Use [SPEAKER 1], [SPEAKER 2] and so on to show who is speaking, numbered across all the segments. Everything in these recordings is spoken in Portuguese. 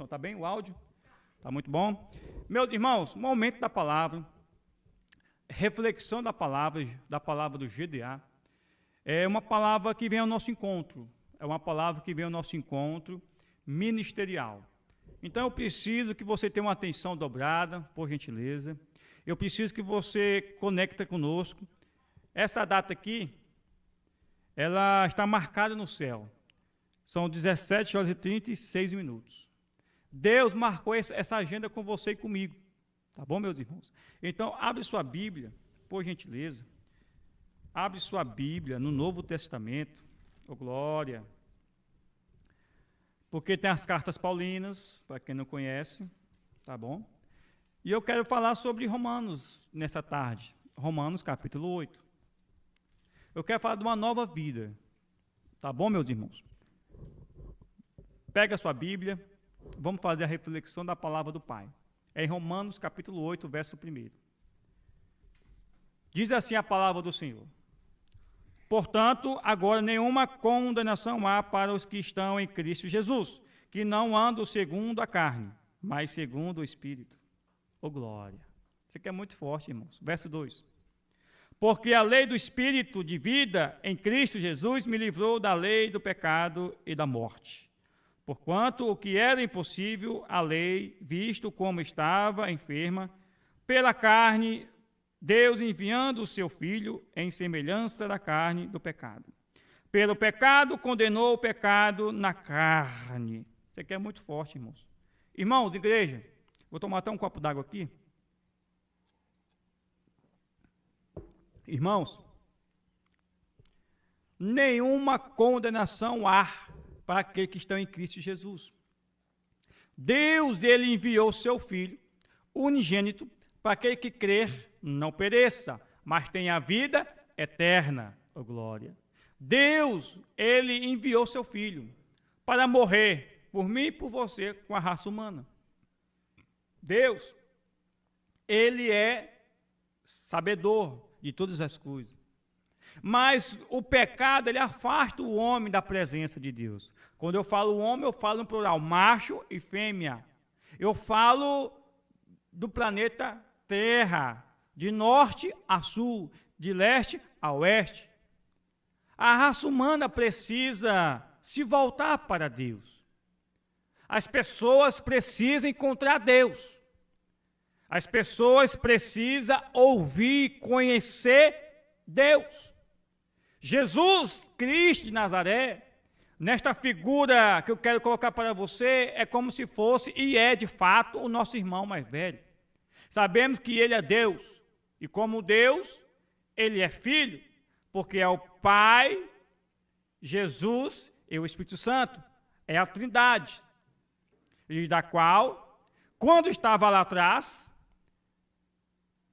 [SPEAKER 1] Wilton, tá bem o áudio? Tá muito bom? Meus irmãos, momento da palavra, reflexão da palavra do GDA, é uma palavra que vem ao nosso encontro, ministerial. Então eu preciso que você tenha uma atenção dobrada, por gentileza. Eu preciso que você conecte conosco. Essa data aqui, ela está marcada no céu. São 17 horas e 36 minutos. Deus marcou essa agenda com você e comigo. Tá bom, meus irmãos? Então, abre sua Bíblia, por gentileza. Abre sua Bíblia no Novo Testamento. Oh, glória! Porque tem as cartas paulinas, para quem não conhece, tá bom? E eu quero falar sobre Romanos nessa tarde. Romanos, capítulo 8. Eu quero falar de uma nova vida. Tá bom, meus irmãos? Pega a sua Bíblia, vamos fazer a reflexão da palavra do Pai. É em Romanos, capítulo 8, verso 1. Diz assim a palavra do Senhor. Portanto, agora nenhuma condenação há para os que estão em Cristo Jesus, que não andam segundo a carne, mas segundo o Espírito. Oh, glória! Isso aqui é muito forte, irmãos. Verso 2. Porque a lei do Espírito de vida em Cristo Jesus me livrou da lei do pecado e da morte. Porquanto o que era impossível, a lei, visto como estava enferma, pela carne, Deus enviando o seu Filho em semelhança da carne do pecado. Pelo pecado, condenou o pecado na carne. Isso aqui é muito forte, irmãos. Irmãos, igreja, vou tomar até um copo d'água aqui. Irmãos, nenhuma condenação há para aqueles que estão em Cristo Jesus. Deus, ele enviou o seu Filho, unigênito, para aquele que crer não pereça, mas tenha vida eterna. Oh, glória! Deus, ele enviou seu Filho para morrer por mim e por você com a raça humana. Deus, ele é sabedor de todas as coisas. Mas o pecado, ele afasta o homem da presença de Deus. Quando eu falo homem, eu falo no plural, macho e fêmea. Eu falo do planeta Terra, de norte a sul, de leste a oeste. A raça humana precisa se voltar para Deus. As pessoas precisam encontrar Deus. As pessoas precisam ouvir, conhecer Deus. Jesus Cristo de Nazaré, nesta figura que eu quero colocar para você, é como se fosse, e é de fato, o nosso irmão mais velho. Sabemos que ele é Deus, e como Deus, ele é Filho, porque é o Pai, Jesus e o Espírito Santo, é a Trindade, e da qual, quando estava lá atrás,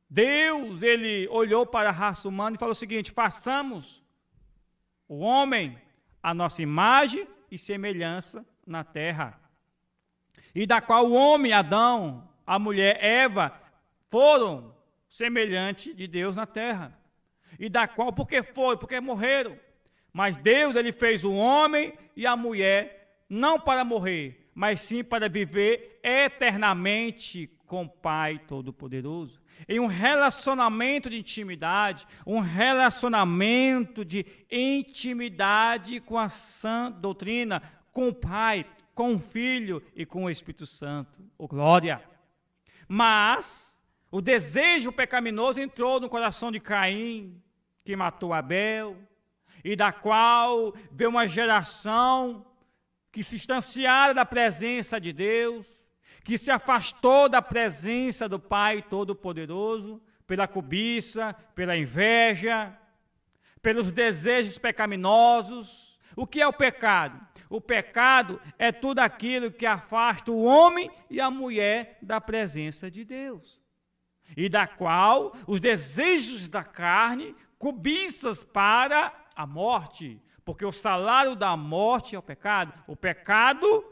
[SPEAKER 1] Deus, ele olhou para a raça humana e falou o seguinte: façamos o homem a nossa imagem e semelhança na terra. E da qual o homem, Adão, a mulher, Eva, foram semelhantes de Deus na terra. E da qual, por que foi? Porque morreram. Mas Deus, ele fez o homem e a mulher, não para morrer, mas sim para viver eternamente com o Pai Todo-Poderoso. Em um relacionamento de intimidade, um relacionamento de intimidade com a sã doutrina, com o Pai, com o Filho e com o Espírito Santo. Oh, glória! Mas o desejo pecaminoso entrou no coração de Caim, que matou Abel, e da qual veio uma geração que se distanciara da presença de Deus, que se afastou da presença do Pai Todo-Poderoso, pela cobiça, pela inveja, pelos desejos pecaminosos. O que é o pecado? O pecado é tudo aquilo que afasta o homem e a mulher da presença de Deus, e da qual os desejos da carne cobiças para a morte, porque o salário da morte é o pecado. O pecado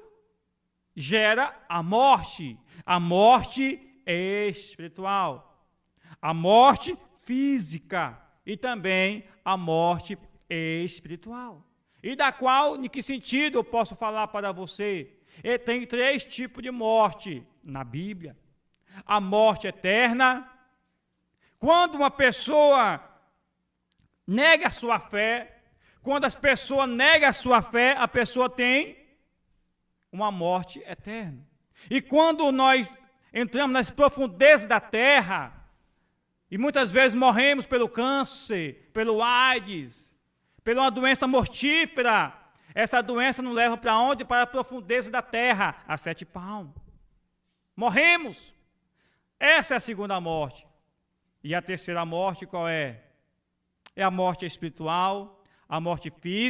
[SPEAKER 1] gera a morte espiritual, a morte física e também a morte espiritual. E da qual, em que sentido eu posso falar para você? E tem 3 tipos de morte na Bíblia. A morte eterna, quando uma pessoa nega a sua fé, quando as pessoas negam a sua fé, a pessoa tem uma morte eterna. E quando nós entramos nas profundezas da terra, e muitas vezes morremos pelo câncer, pelo AIDS, pela uma doença mortífera, essa doença nos leva para onde? Para a profundeza da terra, a 7 palmos. Morremos. Essa é a segunda morte. E a terceira morte qual é? É a morte espiritual, a morte física,